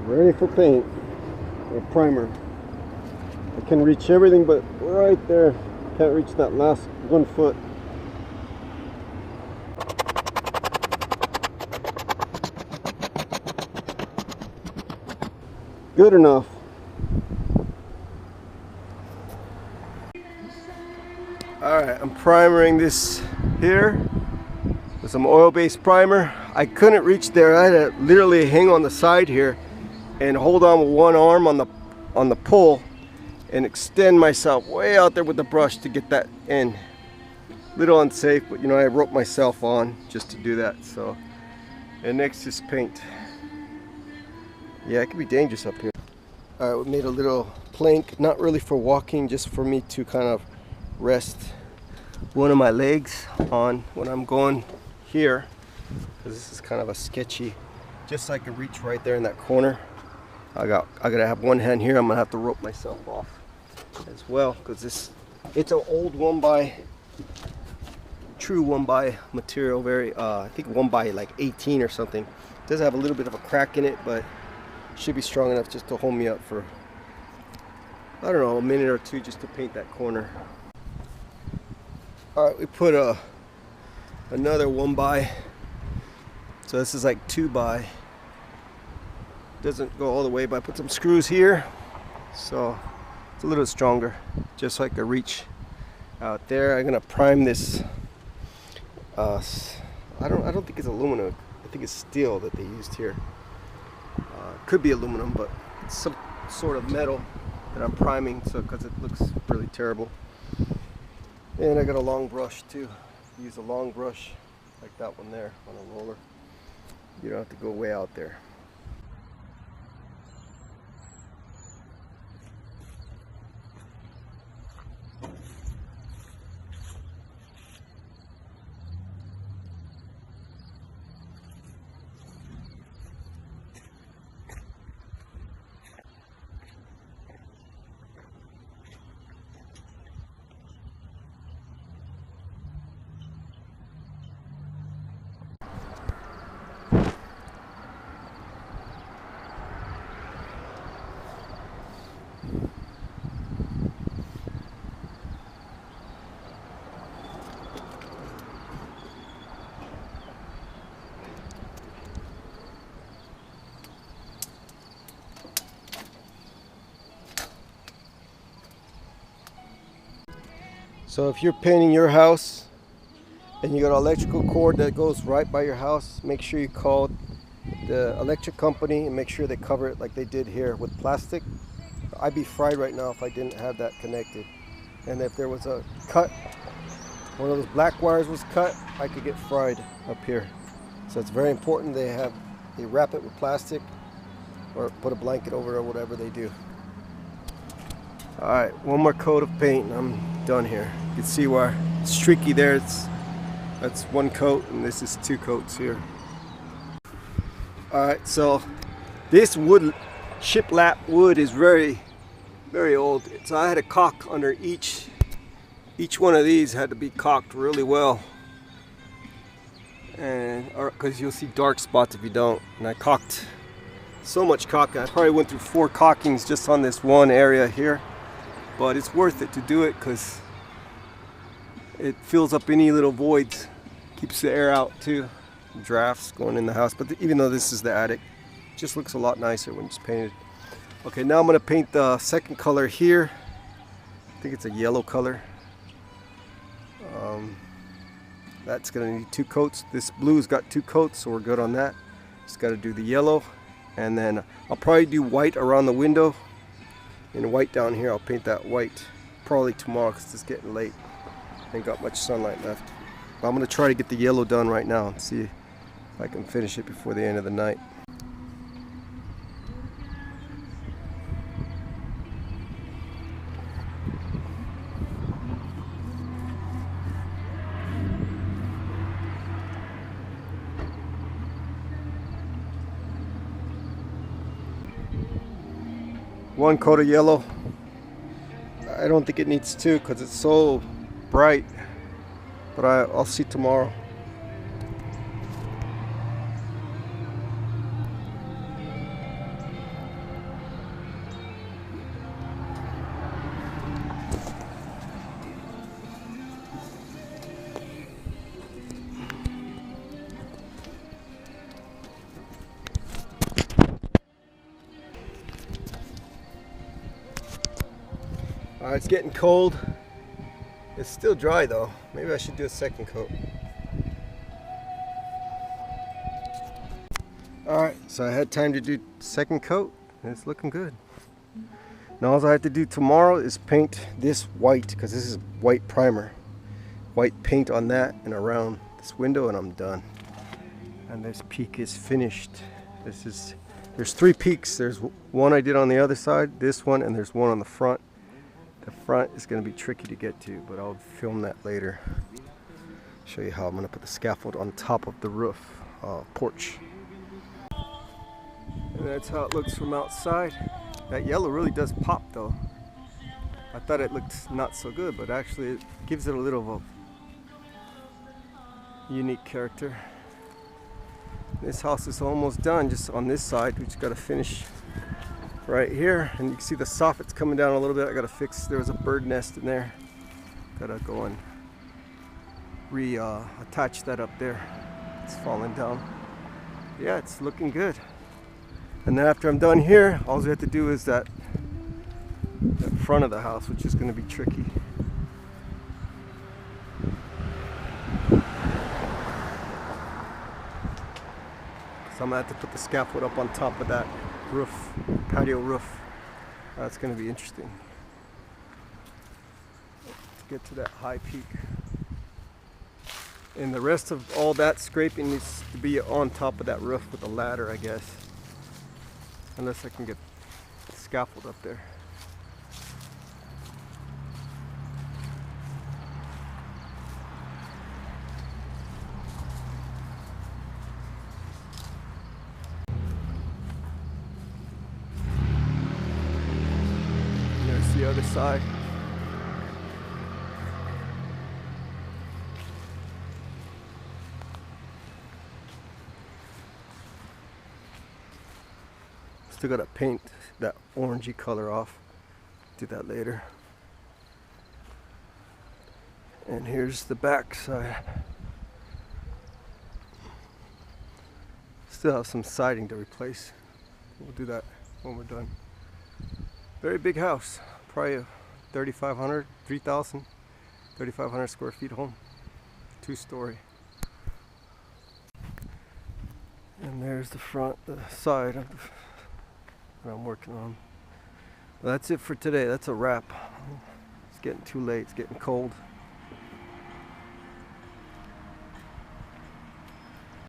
Ready for paint or primer. I can reach everything but right there. Can't reach that last 1 foot. Good enough. Alright, I'm primering this here with some oil-based primer. I couldn't reach there. I had to literally hang on the side here and hold on with one arm on the pull and extend myself way out there with the brush to get that in. Little unsafe, but you know, I roped myself on just to do that. So, and next is paint. Yeah, it can be dangerous up here. All right, we made a little plank, not really for walking, just for me to kind of rest one of my legs on when I'm going here, because this is kind of a sketchy, just so I can reach right there in that corner. I gotta have one hand here. I'm gonna have to rope myself off as well, because it's an old 1x, true 1x material, very I think 1x like 18 or something. It does have a little bit of a crack in it, but should be strong enough just to hold me up for, I don't know, a minute or two just to paint that corner. All right, we put another 1x, so this is like 2x. Doesn't go all the way, but I put some screws here, so it's a little stronger, just so I can reach out there. I'm gonna prime this. I don't think it's aluminum. I think it's steel that they used here. Could be aluminum, but it's some sort of metal that I'm priming, so because it looks really terrible. And I got a long brush too. Use a long brush like that one there on a roller. You don't have to go way out there. So if you're painting your house and you got an electrical cord that goes right by your house, make sure you call the electric company and make sure they cover it like they did here with plastic. I'd be fried right now if I didn't have that connected. And if there was a cut, one of those black wires was cut, I could get fried up here. So it's very important they wrap it with plastic or put a blanket over it or whatever they do. All right, one more coat of paint and I'm done here. You can see where it's streaky there. That's one coat and this is 2 coats here. All right, so this wood, shiplap wood, is very, very old. So I had a caulk under each one of these had to be caulked really well, and because you'll see dark spots if you don't. And I caulked so much caulk. I probably went through 4 caulkings just on this one area here. But it's worth it to do it because it fills up any little voids, keeps the air out too, drafts going in the house. But even though this is the attic, it just looks a lot nicer when it's painted. Okay, now I'm going to paint the second color here. I think it's a yellow color. That's going to need 2 coats. This blue's got 2 coats, so we're good on that. Just got to do the yellow, and then I'll probably do white around the window. And white down here, I'll paint that white probably tomorrow because it's getting late. Ain't got much sunlight left. But I'm going to try to get the yellow done right now and see if I can finish it before the end of the night. One coat of yellow. I don't think it needs 2 because it's so bright, but I'll see tomorrow. Alright, it's getting cold. It's still dry though. Maybe I should do a second coat. Alright, so I had time to do second coat and it's looking good. Now all I have to do tomorrow is paint this white, because this is white primer. White paint on that and around this window and I'm done. And this peak is finished. There's 3 peaks. There's one I did on the other side, this one, and there's one on the front. The front is going to be tricky to get to, but I'll film that later. Show you how I'm going to put the scaffold on top of the roof, porch. And that's how it looks from outside. That yellow really does pop though. I thought it looked not so good, but actually it gives it a little of a unique character. This house is almost done, just on this side. We just got to finish right here, and you can see the soffit's coming down a little bit. I got to fix, there was a bird nest in there. Got to go and attach that up there. It's falling down. Yeah, it's looking good. And then after I'm done here, all we have to do is that front of the house, which is going to be tricky. So I'm going to have to put the scaffold up on top of that roof, patio roof. That's going to be interesting. To get to that high peak. And the rest of all that scraping needs to be on top of that roof with a ladder, I guess. Unless I can get the scaffold up there. There's the other side. Still gotta paint that orangey color off. Do that later. And here's the back side. Still have some siding to replace. We'll do that when we're done. Very big house, probably 3,500 square feet home, 2-story. And there's the front, the side of what I'm working on. Well, that's it for today. That's a wrap. It's getting too late. It's getting cold.